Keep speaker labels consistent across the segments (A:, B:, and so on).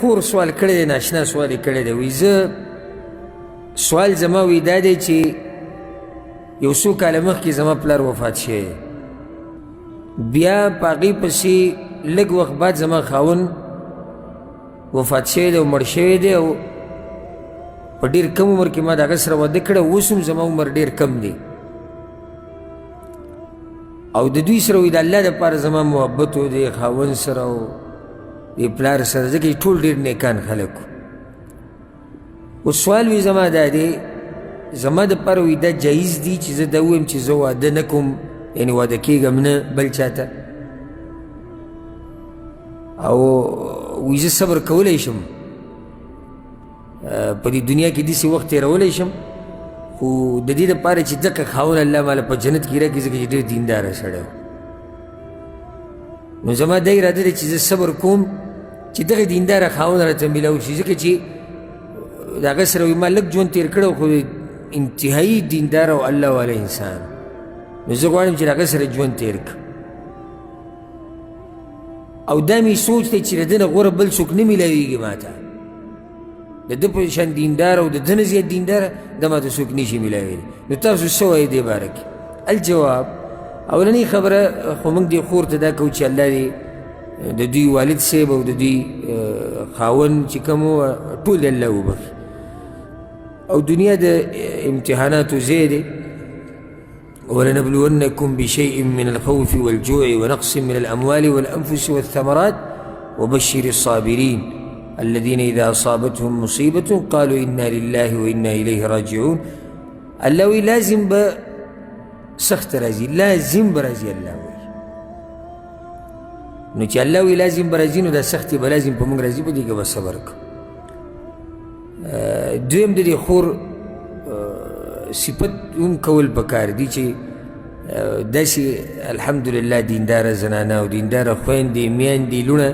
A: خور سوال کړی دی، ناشنا سوال یې کړی دی. وایي زه سوال زما وایي دا دی چې یو څو کاله مخکې زما پلار وفات شوی، بیا په هغې پسې لږ وخت بعد زما خاوند وفات شوی دی او مړ شوی دی، او په ډېر کم عمر کې ما د هغه سره واده کړی، اوس هم زما عمر ډېر کم دی، او د دوی سره وایي د الله دپاره زما محبت و د خاوند سره او د پلار سره، ځکه چې ټول ډېر نیکان خلک وو. اوس سوال وي زما دا دی، زما دپاره وایي دا جایز دي چې زه دا ووایم چې زه واده نه کوم، یعنې واده کېږم نه بل چاته، او وایي زه صبر کولی شم په دې دنیا کې داسې وخت تېرولی شم، خو د دې دپاره چې ځکه خاوند الله ماله په جنت کې راکړي، ځکه چې ډېر دینداره سړی و. نو زما دا اراده ده چې زه صبر کوم چې دغه دینداره خاوند راته میلاو شي، ځکه چې د هغه سره وایي ما لږ ژوند تېر کړی، خو انتهایي دینداره او الله والا انسان، نو زه غواړم چې د هغه سره ژوند تېر کړم، او دا مې سوچ دی چې د ده نه غوره بل څوک نه میلاویږي ما ته، د ده په شان دینداره او د ده نه زیات دینداره دا ما ته څوک نشي میلاویلی. نو تاسو څه وایئ دې باره کې؟ الجواب، اولنۍ خبره خو موږ دې خور ته دا کوو چې الله دې د دوی والد صاحب او د دوی خاوند چې کوم و ټول یې الله وبخي، او دنیا د امتحاناتو ځای دی. ولنبلونكم بشيء من الخوف والجوع ونقص من الأموال والأنفس والثمرات وبشر الصابرين الذين إذا أصابتهم مصيبة قالوا إنا لله وإنا إليه راجعون. الله وی لازم به سخت راځي، لازم به راځي الله وی، نو چې الله وی لازم به راځي نو دا سختي به لازم په موږ راځي، په دې کې به صبر کوو. دویم د دې خور صفت هم کول پکار دي چې داسې الحمدلله دینداره زنانه او دینداره خویندې میندې لوڼه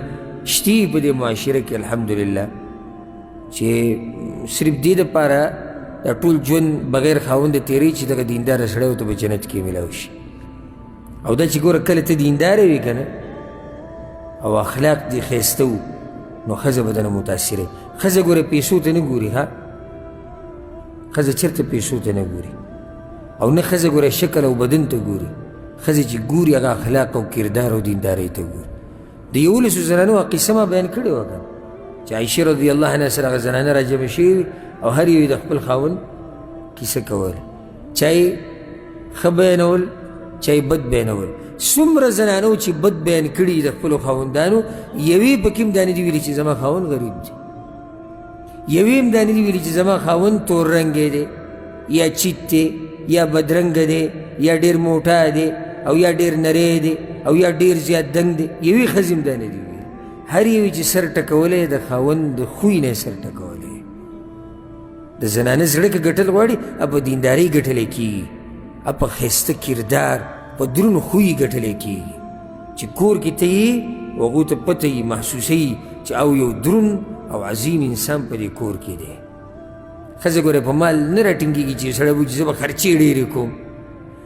A: شتي په دې معاشره کې الحمدلله، چې صرف دې دپاره دا ټول ژوند بغیر خاونده تېروي چې دغه دینداره سړی ورته په جنت کې میلاو شي. او دا چې ګوره کله ته دینداره وي که نه او اخلاق دې ښایسته وو نو ښځه به درنه متاثره. ښځه ګوره پیسو ته نه ګوري، ها ښځه چېرته پیسو ته نه ګوري، او نه ښځه ګوره شکل او بدن ته ګوري، ښځه چې ګوري هغه اخلاق او کردار او دیندارۍ ته ګوري. د 11 زنانو قصه ما بیان کړې وه که نه، چې عایشې رضی الله عنها سره هغه زنانه راجمع شوي او هر یو د خپل خاوند کیسه کوله، چا یې ښه بیانول چا یې بد بیانول. څومره زنانو چې بد بیان کړي د خپلو خاوندانو، یوې پکې هم دا نه دي ویلي چې زما خاوند غریب دی، یوې هم دا نه دي ویلي چې زما خاوند تور رنګی دی یا چیت دی یا بدرنګه دی یا ډېر موټا دی او یا ډېر نری دی او یا ډېر زیات دنګ دی، یوې ښځې هم دا نه دي ویلي. هر یوې چې سر ټکولی د خاوند د خوی نه سر ټکولی. د زنانه زړه که ګټل غواړي په دیندارۍ ګټلی کېږي، په ښایسته کردار په دروند خوی ګټلی کېږي، چې کور کې ته یې و هغو ته پته یي محسوسوي چې او یو دروند او عظیم انسان په دې کور کې دی. ښځه ګوره په مال نه راټینګېږي چې یو سړی وایي چې زه به خرچې ډېرې کوم،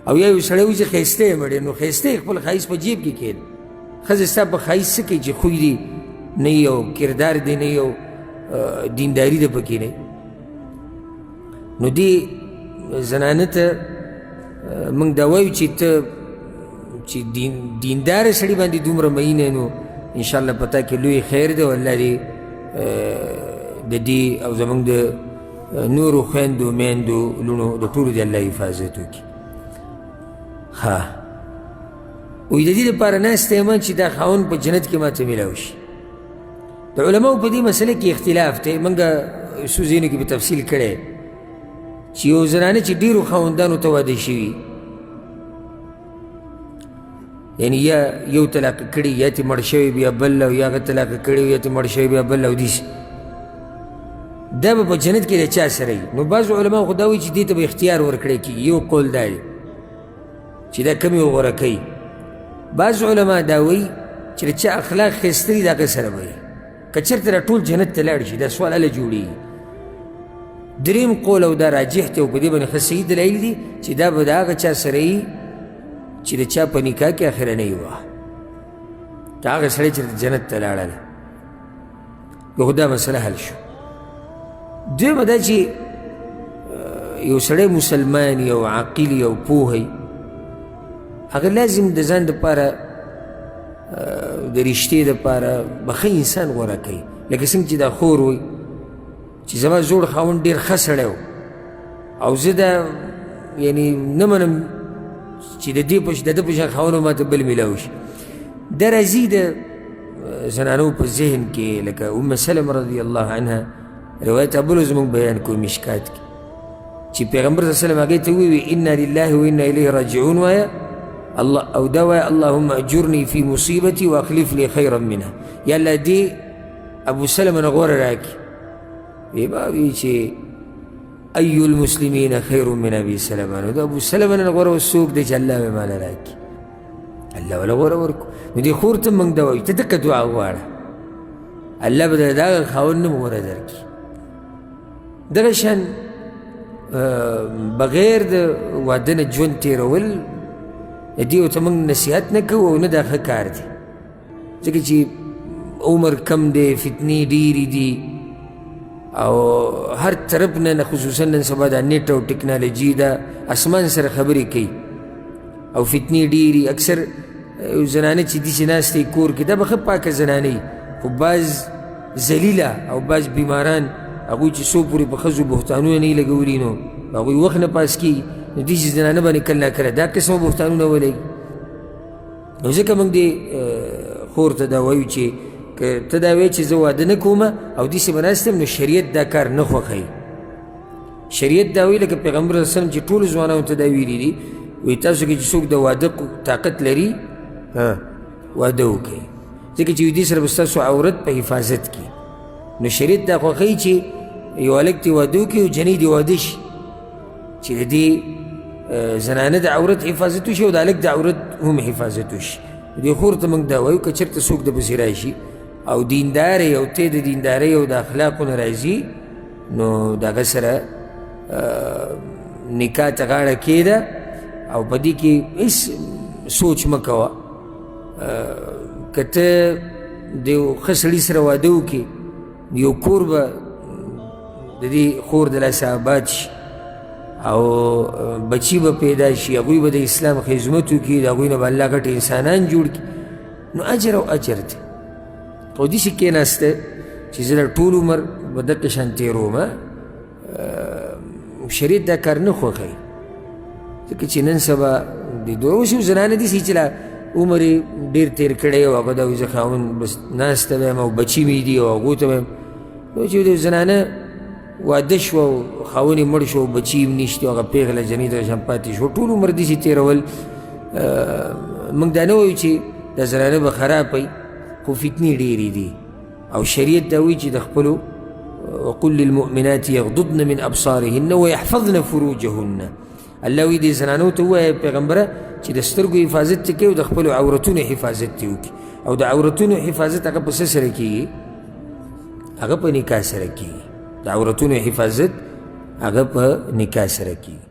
A: او یا یو سړی وایي چې ښایسته یم ډېر، نو ښایسته یې خپل ښایست په جیب کې کښېږده. ښځه ستا په ښایست څه کوي چې خوی دی نه یي او کردار دی نه یي او دینداري ده پکې نه. نو دې زنانه ته موږ دا وایو چې ته چې دینداره سړي باندې دومره مینه، نو انشاءالله په تا کې لوی خیر دی، او الله دې د دې او زموږ د نورو خویندو میندو لوڼو د ټولو دې الله حفاظت وکړي. ها وایي د دې دپاره ناسته یم چې دا خاوند په جنت کې ماته میلاو شي. د علماو په دې مسله کې اختلاف دی، موږ څو ځایونو کې په تفصیل کړی چې یو زنانه چې ډېرو خاوندانو ته واده شوي، یعنې یا یو طلاقه کړي یا ترې مړ شوی بیا بل، او یا هغه طلاقه کړي یا ترې مړ شوی بیا بل، او داسې دا به په جنت کې د چا سره وي. نو بعضو علماو خو دا وایي چې دې ته به اختیار ورکړی کېږي، یو قول دا دی چې دا کم یې غوره کوي. بعض علما دا وایي چې د چا اخلاق ښایسته دي د هغه سره به وي، که چېرته دا ټول جنت ته لاړ شي دا سوال هله جوړېږي. دریم قول او دا راجح دی او په دې باندې ښه صحیح دلایل دي چې دا به د هغه چا سره وي چې د چا په نکاح کې اخرنۍ وه، د هغه سړی چې جنت ته لاړله. یو خو دا مسله حل شو. دویمه دا چې یو سړی مسلمان یو عاقل یو پوهی هغه لازم د ځان دپاره د رشتې دپاره به ښه انسان غوره کوي. لکه څنګه چې دا خور وایي چې زما زوړ خاوند ډېر ښه سړی و او زه دا یعنی نه منم چې د ده په شان خاوند ماته بل میلاو شي. دا راځي د زنانو په ذهن کې، لکه ام سلمه رضی الله عنها روایت ابلو زموږ بیان کوي مشکات کې چې پیغمبر صلی الله علیه وسلم هغې ته وویل انا لله و انا الیه راجعون وایه او دا وایه اللهم اجرني في مصیبتي واخلف لي خیرا منها. یا الله دې ابو سلمه نه غوره راکړي. وی به وایي چې ای المسلمین خیر من ابي سلمه، نو د ابو سلمه نه غوره څوک دی چې الله مې ماله راکړي، الله وله غوره ورکړو. نو دې خور ته موږ دا وایو ته دقه دعا غواړه، الله به د دغه خاوند نه غوره درکړي. دغه شان بغیر د واده نه ژوند تېرول دې ورته موږ نصیحت نه کوو او نه دا ښه کار دی، ځکه چې عمر کم دی، فتنې ډېرې دي او هر طرف نه خصوصا نن سبا دا نیټ او ټکنالوجي دا اسمان سره خبرې کوي او فتنې ډېرې. اکثر زنانه چې داسې ناستې کور کې دا به ښه پاکه زنانه وي، خو بعض ذلیله او بعض بیماران هغوی چې څو پورې په ښځو بهتانونه نه یې لګولي نو هغوی وخت نه پاس کېږي، نو داسې زنانه باندې کله ناکله دا قسمه بهتانونه ولګي. نو ځکه موږ دې خور ته دا وایو چې که ته دا وایې چې زه واده نه کومه او داسې به ناست یم، نو شریعت دا کار نه خوښوي. شریعت دا وایي لکه پیغمبر صلی الله علیه وسلم چې ټولو ځوانانو ته دا ویلي دي، وایي تاسو کې چې څوک د واده طاقت لري واده وکړئ، ځکه چې دې سره به ستاسو عورت په حفاظت کړي. نو شریعت دا خوښوي چې یو هلک دې واده وکړي او جنۍ دې واده شي، چې د دې زنانه د عورت حفاظت وشي او د هلک د عورت هم حفاظت وشي. دې خور ته موږ دا وایو که چېرته څوک د پسې راشي او دیندارې او ته د دیندارۍ او د اخلاقو نه راځي، نو د هغه سره نکاح ته غاړه کېږده او په دې کې هېڅ سوچ مه کوه. که ته د یو ښه سړي سره واده وکړې، یو کور به د دې خور د لاسه آباد شي او بچي به پیدا شي، هغوی به د اسلام خدمت وکړي، د هغوی نه به الله ګټ انسانان جوړ کړي، نو اجر او اجر دی. او داسې کېناسته چې زه د ټول عمر به دقه شان تېروم، شریعت دا کار نه خوښوي، ځکه چې نن سبا د اوس یو زنانه داسې چې لا عمر یې ډېر تېر کړی او هغه دا وایي زه خاوند بس ناسته به یم او بچي مې دي او هغو ته به یم. نو چې د زنانه واده شوه او خاوند یې مړ شو او بچي هم نشته او هغه پېغله جنۍ ته شان پاتې شو، ټول عمر داسې تېرول. موږ دا نه وایو چې دا زنانه به خراب وي، خو فتنې ډېرې دي او شریعت دا وایي چې د خپلو وقل للمؤمنات یغضضن من ابصارهن ویحفظن فروجهن. الله وایي دې زنانو ته ووایه پیغمبره چې د سترګو حفاظت دې کوي او د خپلو عورتونو حفاظت دې وکړي. او د عورتونو حفاظت هغه په څه سره کېږي؟ هغه په نکاح سره کېږي. د عورتونو حفاظت هغه په نکاح سره کېږي.